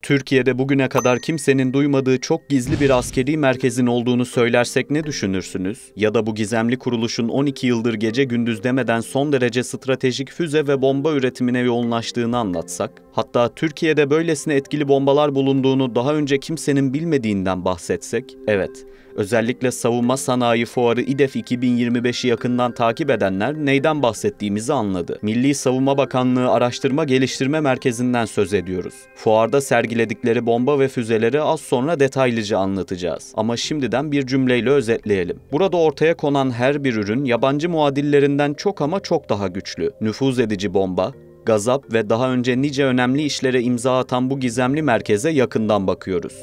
Türkiye'de bugüne kadar kimsenin duymadığı çok gizli bir askeri merkezin olduğunu söylersek ne düşünürsünüz? Ya da bu gizemli kuruluşun 12 yıldır gece gündüz demeden son derece stratejik füze ve bomba üretimine yoğunlaştığını anlatsak? Hatta Türkiye'de böylesine etkili bombalar bulunduğunu daha önce kimsenin bilmediğinden bahsetsek? Evet. Özellikle Savunma Sanayi Fuarı İDEF 2025'i yakından takip edenler neyden bahsettiğimizi anladı. Milli Savunma Bakanlığı Araştırma Geliştirme Merkezi'nden söz ediyoruz. Fuarda sergiledikleri bomba ve füzeleri az sonra detaylıca anlatacağız. Ama şimdiden bir cümleyle özetleyelim. Burada ortaya konan her bir ürün yabancı muadillerinden çok ama çok daha güçlü. Nüfuz edici bomba, gazap ve daha önce nice önemli işlere imza atan bu gizemli merkeze yakından bakıyoruz.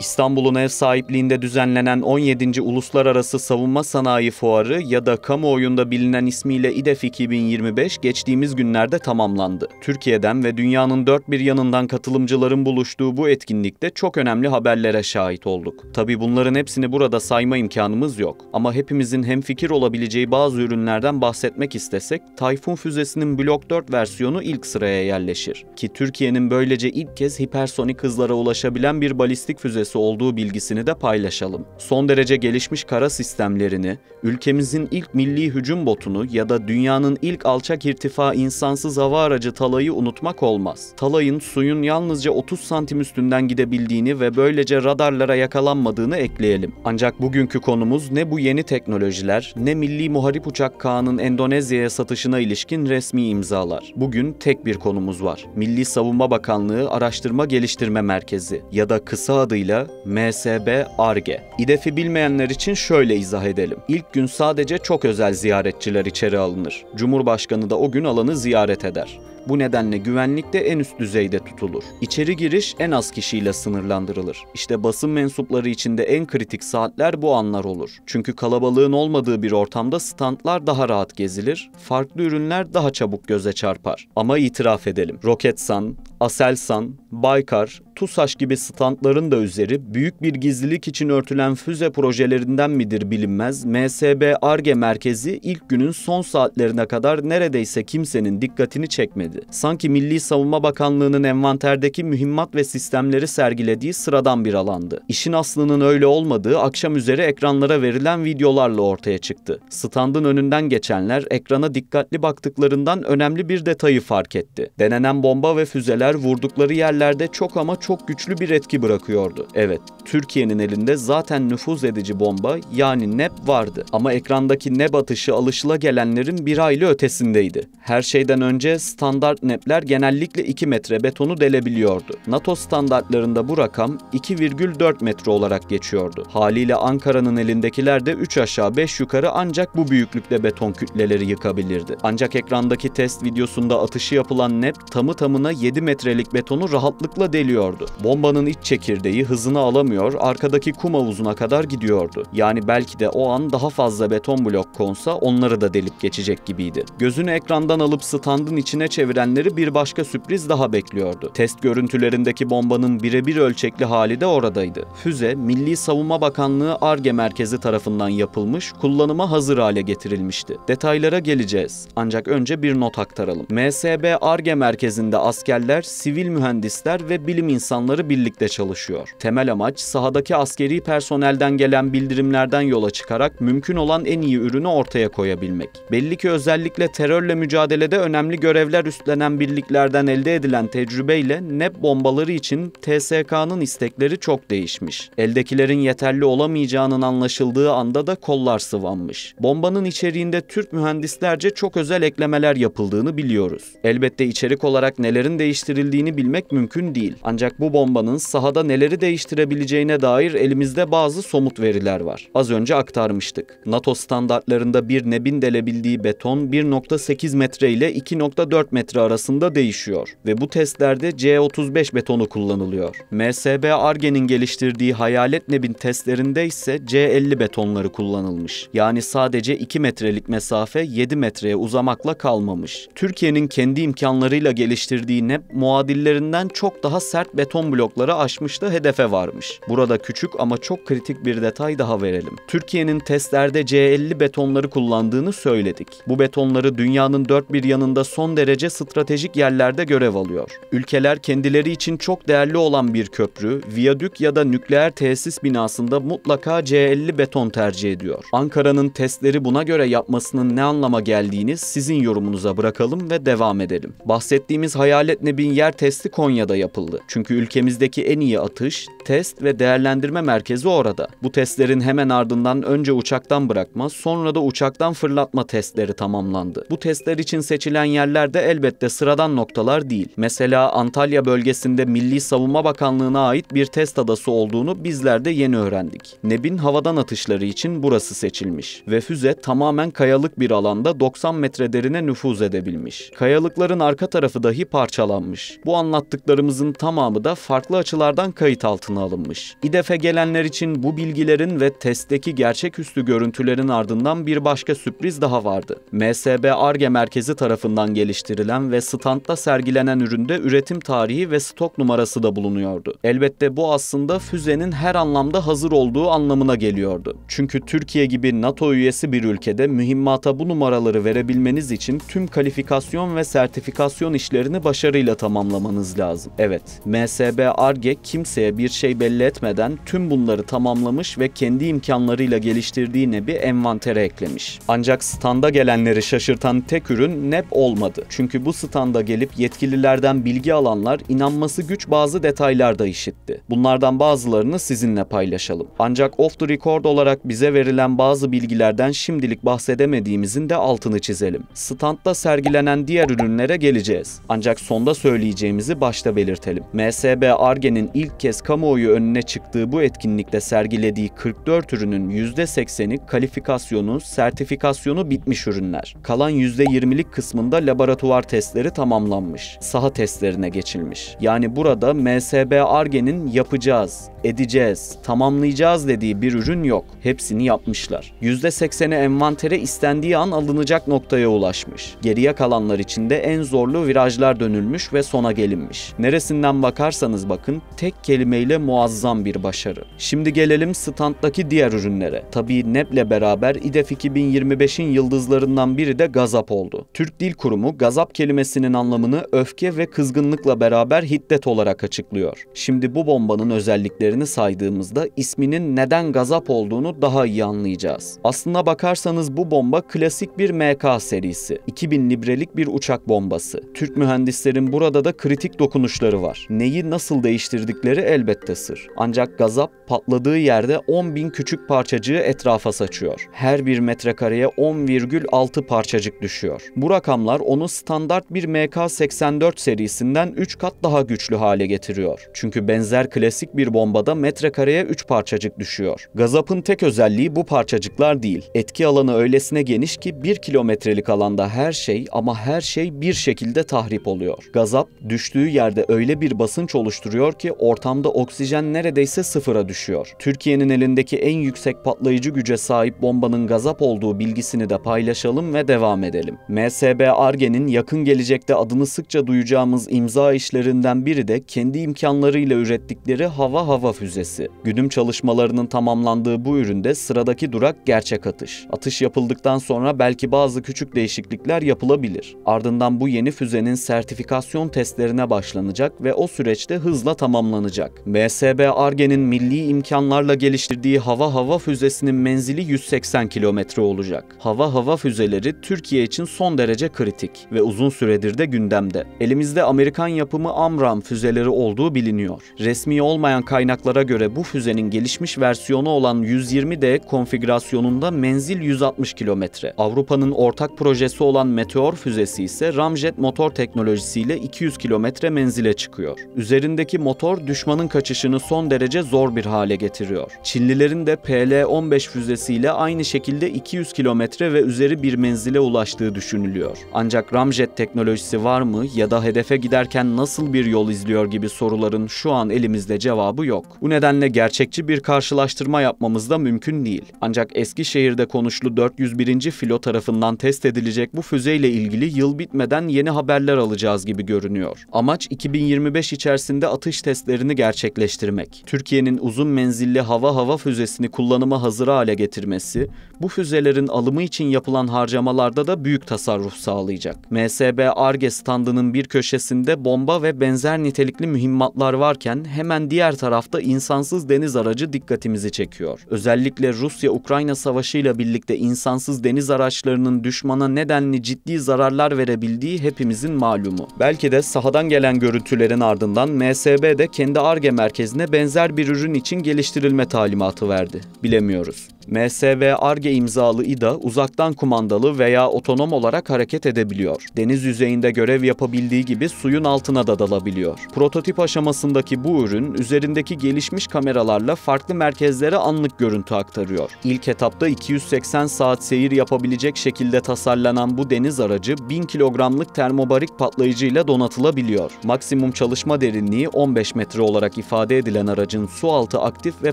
İstanbul'un ev sahipliğinde düzenlenen 17. Uluslararası Savunma Sanayi Fuarı ya da kamuoyunda bilinen ismiyle İDEF 2025 geçtiğimiz günlerde tamamlandı. Türkiye'den ve dünyanın dört bir yanından katılımcıların buluştuğu bu etkinlikte çok önemli haberlere şahit olduk. Tabii bunların hepsini burada sayma imkanımız yok. Ama hepimizin hemfikir olabileceği bazı ürünlerden bahsetmek istesek, Tayfun füzesinin Blok 4 versiyonu ilk sıraya yerleşir. Ki Türkiye'nin böylece ilk kez hipersonik hızlara ulaşabilen bir balistik füzesi olduğu bilgisini de paylaşalım. Son derece gelişmiş kara sistemlerini, ülkemizin ilk milli hücum botunu ya da dünyanın ilk alçak irtifa insansız hava aracı Talay'ı unutmak olmaz. Talay'ın suyun yalnızca 30 santim üstünden gidebildiğini ve böylece radarlara yakalanmadığını ekleyelim. Ancak bugünkü konumuz ne bu yeni teknolojiler, ne Milli Muharip Uçak K'nın Endonezya'ya satışına ilişkin resmi imzalar. Bugün tek bir konumuz var. Milli Savunma Bakanlığı Araştırma Geliştirme Merkezi ya da kısa adıyla MSB Ar-Ge. İDEF'i bilmeyenler için şöyle izah edelim. İlk gün sadece çok özel ziyaretçiler içeri alınır. Cumhurbaşkanı da o gün alanı ziyaret eder. Bu nedenle güvenlik de en üst düzeyde tutulur. İçeri giriş en az kişiyle sınırlandırılır. İşte basın mensupları için de en kritik saatler bu anlar olur. Çünkü kalabalığın olmadığı bir ortamda standlar daha rahat gezilir, farklı ürünler daha çabuk göze çarpar. Ama itiraf edelim, Roketsan, Aselsan, Baykar, TUSAŞ gibi standların da üzeri büyük bir gizlilik için örtülen füze projelerinden midir bilinmez, MSB Ar-Ge merkezi ilk günün son saatlerine kadar neredeyse kimsenin dikkatini çekmedi. Sanki Milli Savunma Bakanlığı'nın envanterdeki mühimmat ve sistemleri sergilediği sıradan bir alandı. İşin aslının öyle olmadığı akşam üzeri ekranlara verilen videolarla ortaya çıktı. Standın önünden geçenler ekrana dikkatli baktıklarından önemli bir detayı fark etti. Denenen bomba ve füzeler vurdukları yerlerde çok ama çok güçlü bir etki bırakıyordu. Evet, Türkiye'nin elinde zaten nüfuz edici bomba yani NEP vardı. Ama ekrandaki NEP atışı alışılagelenlerin bir hayli ötesindeydi. Her şeyden önce standart NEP'ler genellikle 2 metre betonu delebiliyordu. NATO standartlarında bu rakam 2,4 metre olarak geçiyordu. Haliyle Ankara'nın elindekiler de 3 aşağı 5 yukarı ancak bu büyüklükte beton kütleleri yıkabilirdi. Ancak ekrandaki test videosunda atışı yapılan NEP tamı tamına 7 metrelik betonu rahatlıkla deliyordu. Bombanın iç çekirdeği hızını alamıyor, arkadaki kum havuzuna kadar gidiyordu. Yani belki de o an daha fazla beton blok konsa onları da delip geçecek gibiydi. Gözünü ekrandan alıp standın içine çevirenleri bir başka sürpriz daha bekliyordu. Test görüntülerindeki bombanın birebir ölçekli hali de oradaydı. Füze, Milli Savunma Bakanlığı Ar-Ge merkezi tarafından yapılmış, kullanıma hazır hale getirilmişti. Detaylara geleceğiz. Ancak önce bir not aktaralım. MSB Ar-Ge merkezinde askerler, sivil mühendisler ve bilim insanları birlikte çalışıyor. Temel amaç sahadaki askeri personelden gelen bildirimlerden yola çıkarak mümkün olan en iyi ürünü ortaya koyabilmek. Belli ki özellikle terörle mücadelede önemli görevler üstlenen birliklerden elde edilen tecrübeyle NEP bombaları için TSK'nın istekleri çok değişmiş. Eldekilerin yeterli olamayacağının anlaşıldığı anda da kollar sıvanmış. Bombanın içeriğinde Türk mühendislerce çok özel eklemeler yapıldığını biliyoruz. Elbette içerik olarak nelerin değiştirildiğini bilmek mümkün değil. Ancak bu bombanın sahada neleri değiştirebileceğine dair elimizde bazı somut veriler var. Az önce aktarmıştık. NATO standartlarında bir NEP'in delebildiği beton 1,8 metre ile 2,4 metre arasında değişiyor ve bu testlerde C35 betonu kullanılıyor. MSB Ar-Ge'nin geliştirdiği hayalet NEP'in testlerinde ise C50 betonları kullanılmış. Yani sadece 2 metrelik mesafe 7 metreye uzamakla kalmamış. Türkiye'nin kendi imkanlarıyla geliştirdiği NEP muadillerinden çok daha sert beton blokları aşmış da hedefe varmış. Burada küçük ama çok kritik bir detay daha verelim. Türkiye'nin testlerde C50 betonları kullandığını söyledik. Bu betonları dünyanın dört bir yanında son derece stratejik yerlerde görev alıyor. Ülkeler kendileri için çok değerli olan bir köprü, viyadük ya da nükleer tesis binasında mutlaka C50 beton tercih ediyor. Ankara'nın testleri buna göre yapmasının ne anlama geldiğini sizin yorumunuza bırakalım ve devam edelim. Bahsettiğimiz Hayalet Nebin yer testi Konya'da yapıldı. Çünkü ülkemizdeki en iyi atış, test ve değerlendirme merkezi orada. Bu testlerin hemen ardından önce uçaktan bırakma, sonra da uçaktan fırlatma testleri tamamlandı. Bu testler için seçilen yerler de elbette sıradan noktalar değil. Mesela Antalya bölgesinde Milli Savunma Bakanlığı'na ait bir test adası olduğunu bizler de yeni öğrendik. Neb'in havadan atışları için burası seçilmiş ve füze tamamen kayalık bir alanda 90 metre derine nüfuz edebilmiş. Kayalıkların arka tarafı dahi parçalanmış. Bu anlattıklarımızın tamamı da farklı açılardan kayıt altına alınmış. İDEF'e gelenler için bu bilgilerin ve testteki gerçeküstü görüntülerin ardından bir başka sürpriz daha vardı. MSB Ar-Ge Merkezi tarafından geliştirilen ve standta sergilenen üründe üretim tarihi ve stok numarası da bulunuyordu. Elbette bu aslında füzenin her anlamda hazır olduğu anlamına geliyordu. Çünkü Türkiye gibi NATO üyesi bir ülkede mühimmata bu numaraları verebilmeniz için tüm kalifikasyon ve sertifikasyon işlerini başarıyla tamamlamanız lazım. Evet, MSB Ar-Ge kimseye bir şey belli etmeden tüm bunları tamamlamış ve kendi imkanlarıyla geliştirdiği Neb'i envantere eklemiş. Ancak standa gelenleri şaşırtan tek ürün Neb olmadı. Çünkü bu standa gelip yetkililerden bilgi alanlar inanması güç bazı detaylar da işitti. Bunlardan bazılarını sizinle paylaşalım. Ancak off the record olarak bize verilen bazı bilgilerden şimdilik bahsedemediğimizin de altını çizelim. Standta sergilenen diğer ürünlere geleceğiz. Ancak sonda söyleyeceğimizi başta belirtelim. MSB Ar-Ge'nin ilk kez kamuoyu önüne çıktığı bu etkinlikte sergilediği 44 ürünün %80'i kalifikasyonu, sertifikasyonu bitmiş ürünler. Kalan %20'lik kısmında laboratuvar testleri tamamlanmış. Saha testlerine geçilmiş. Yani burada MSB Ar-Ge'nin yapacağız, edeceğiz, tamamlayacağız dediği bir ürün yok. Hepsini yapmışlar. %80'i envantere istendiği an alınacak noktaya ulaşmış. Geriye kalanlar için de en zorlu virajlar dönülmüş ve sona gelinmiş. Neresinden bakarsanız bakın tek kelimeyle muazzam bir başarı. Şimdi gelelim standdaki diğer ürünlere. Tabii Neb'le beraber İDEF 2025'in yıldızlarından biri de Gazap oldu. Türk Dil Kurumu Gazap kelimesinin anlamını öfke ve kızgınlıkla beraber hiddet olarak açıklıyor. Şimdi bu bombanın özelliklerini saydığımızda isminin neden Gazap olduğunu daha iyi anlayacağız. Aslına bakarsanız bu bomba klasik bir MK serisi. 2000 librelik bir uçak bombası. Türk mühendislerin burada da kritik dokunuşları var. Neyi nasıl değiştirdikleri elbette sır. Ancak Gazap patladığı yerde 10.000 küçük parçacığı etrafa saçıyor. Her bir metrekareye 10,6 parçacık düşüyor. Bu rakamlar onu standart bir MK-84 serisinden 3 kat daha güçlü hale getiriyor. Çünkü benzer klasik bir bombada metrekareye 3 parçacık düşüyor. Gazap'ın tek özelliği bu parçacıklar değil. Etki alanı öylesine geniş ki 1 kilometrelik alanda her şey ama her şey bir şekilde tahrip oluyor. Gazap düştüğü yerde öyle bir basınç oluşturuyor ki ortamda oksijen neredeyse sıfıra düşüyor. Türkiye'nin elindeki en yüksek patlayıcı güce sahip bombanın Gazap olduğu bilgisini de paylaşalım ve devam edelim. MSB Ar-Ge'nin yakın gelecekte adını sıkça duyacağımız imza işlerinden biri de kendi imkanlarıyla ürettikleri hava füzesi. Güdüm çalışmalarının tamamlandığı bu üründe sıradaki durak gerçek atış. Atış yapıldıktan sonra belki bazı küçük değişiklikler yapılabilir. Ardından bu yeni füzenin sertifikasyon testlerine başlanacak ve o süreçte hızla tamamlanacak. MSB Ar-Ge'nin milli imkanlarla geliştirdiği hava füzesinin menzili 180 kilometre olacak. Hava füzeleri Türkiye için son derece kritik ve uzun süredir de gündemde. Elimizde Amerikan yapımı AMRAAM füzeleri olduğu biliniyor. Resmi olmayan kaynaklara göre bu füzenin gelişmiş versiyonu olan 120D konfigürasyonunda menzil 160 kilometre. Avrupa'nın ortak projesi olan Meteor füzesi ise ramjet motor teknolojisiyle 200 kilometre menzile çıkıyor. Üzerindeki motor düşmanın kaçışını son derece zor bir hale getiriyor. Çinlilerin de PL-15 füzesiyle aynı şekilde 200 kilometre ve üzeri bir menzile ulaştığı düşünülüyor. Ancak ramjet teknolojisi var mı ya da hedefe giderken nasıl bir yol izliyor gibi soruların şu an elimizde cevabı yok. Bu nedenle gerçekçi bir karşılaştırma yapmamız da mümkün değil. Ancak Eskişehir'de konuşlu 401. filo tarafından test edilecek bu füzeyle ilgili yıl bitmeden yeni haberler alacağız gibi görünüyor. Amaç 2025 içerisinde atış testlerini gerçekleştirmek. Türkiye'nin uzun menzilli hava füzesini kullanıma hazır hale getirmesi, bu füzelerin alımı için yapılan harcamalarda da büyük tasarruf sağlayacak. MSB Ar-Ge standının bir köşesinde bomba ve benzer nitelikli mühimmatlar varken hemen diğer tarafta insansız deniz aracı dikkatimizi çekiyor. Özellikle Rusya-Ukrayna savaşıyla birlikte insansız deniz araçlarının düşmana nedenli ciddi zararlar verebildiği hepimizin malumu. Belki de sahadan gelen görüntülerin ardından MSB de kendi Ar-Ge merkezine benzer bir ürün için geliştirilme talimatı verdi. Bilemiyoruz. MSB Ar-Ge imzalı İDA uzaktan kumandalı veya otonom olarak hareket edebiliyor. Deniz yüzeyinde görev yapabildiği gibi suyun altına da dalabiliyor. Prototip aşamasındaki bu ürün üzerindeki gelişmiş kameralarla farklı merkezlere anlık görüntü aktarıyor. İlk etapta 280 saat seyir yapabilecek şekilde tasarlanan bu deniz aracı 1000 kilogramlık termobarik patlayıcıyla donatılabiliyor. Maksimum çalışma derinliği 15 metre olarak ifade edilen aracın sualtı aktif ve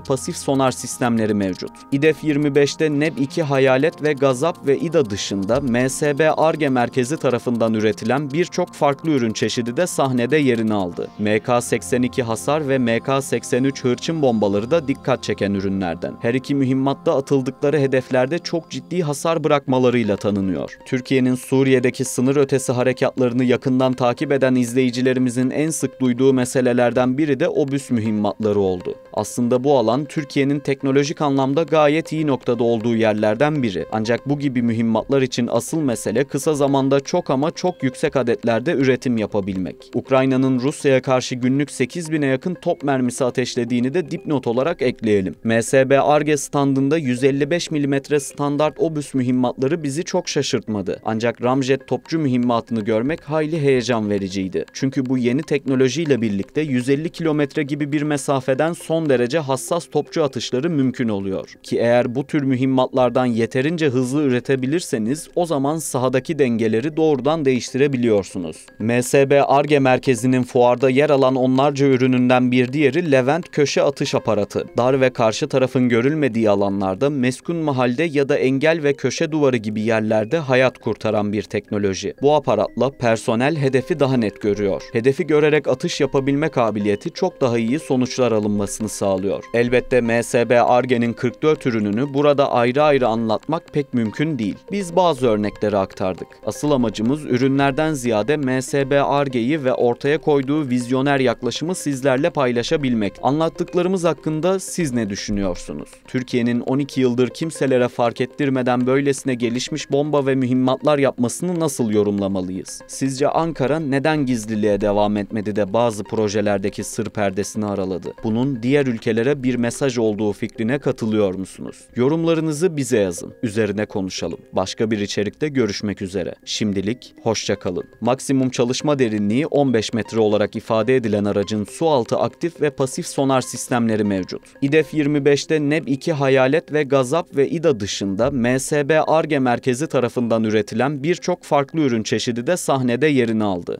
pasif sonar sistemleri mevcut. İDEF-25'te NEB-2 Hayalet ve Gazap ve İDA dışında MSB Ar-Ge merkezi tarafından üretilen birçok farklı ürün çeşidi de sahnede yerini aldı. MK-82 Hasar ve MK-83 Hırçın bombaları da dikkat çeken ürünlerden. Her iki mühimmatta atıldıkları hedeflerde çok ciddi hasar bırakmalarıyla tanınıyor. Türkiye'nin Suriye'deki sınır ötesi harekatlarını yakından takip eden izleyicilerimizin en sık duyduğu meselelerden biri de obüs mühimmatları oldu. Aslında bu alan Türkiye'nin teknolojik anlamda gayet iyi noktada olduğu yerlerden biri. Ancak bu gibi mühimmatlar için asıl mesele kısa zamanda çok ama çok yüksek adetlerde üretim yapabilmek. Ukrayna'nın Rusya'ya karşı günlük 8000'e yakın top mermisi ateşlediğini de dipnot olarak ekleyelim. MSB Ar-Ge standında 155 mm standart obüs mühimmatları bizi çok şaşırtmadı. Ancak Ramjet topçu mühimmatını görmek hayli heyecan vericiydi. Çünkü bu yeni teknolojiyle birlikte 150 kilometre gibi bir mesafeden son derece hassas topçu atışları mümkün oluyor. Ki eğer bu tür mühimmatlardan yeterince hızlı üretebilirseniz o zaman sahadaki dengeleri doğrudan değiştirebiliyorsunuz. MSB Ar-Ge merkezinin fuarda yer alan onlarca ürününden bir diğeri Levent köşe atış aparatı. Dar ve karşı tarafın görülmediği alanlarda meskun mahalde ya da engel ve köşe duvarı gibi yerlerde hayat kurtaran bir teknoloji. Bu aparatla personel hedefi daha net görüyor. Hedefi görerek atış yapabilme kabiliyeti çok daha iyi sonuçlar alınmasını sağlıyor. Elbette MSB Ar-Ge'nin 44 ürününü burada ayrı ayrı anlatmak pek mümkün değil. Biz bazı örnekleri aktardık. Asıl amacımız ürünlerden ziyade MSB Ar-Ge'yi ve ortaya koyduğu vizyoner yaklaşımı sizlerle paylaşabilmek. Anlattıklarımız hakkında siz ne düşünüyorsunuz? Türkiye'nin 12 yıldır kimselere fark ettirmeden böylesine gelişmiş bomba ve mühimmatlar yapmasını nasıl yorumlamalıyız? Sizce Ankara neden gizliliğe devam etmedi de bazı projelerdeki sır perdesini araladı? Bunun diğer ülkelere bir mesaj olduğu fikrine katılıyor musunuz? Yorumlarınızı bize yazın. Üzerine konuşalım. Başka bir içerikte görüşmek üzere. Şimdilik hoşça kalın. Maksimum çalışma derinliği 15 metre olarak ifade edilen aracın sualtı aktif ve pasif sonar sistemleri mevcut. İDEF-25'te NEB-2 Hayalet ve Gazap ve İDA dışında MSB Ar-Ge merkezi tarafından üretilen birçok farklı ürün çeşidi de sahnede yerini aldı.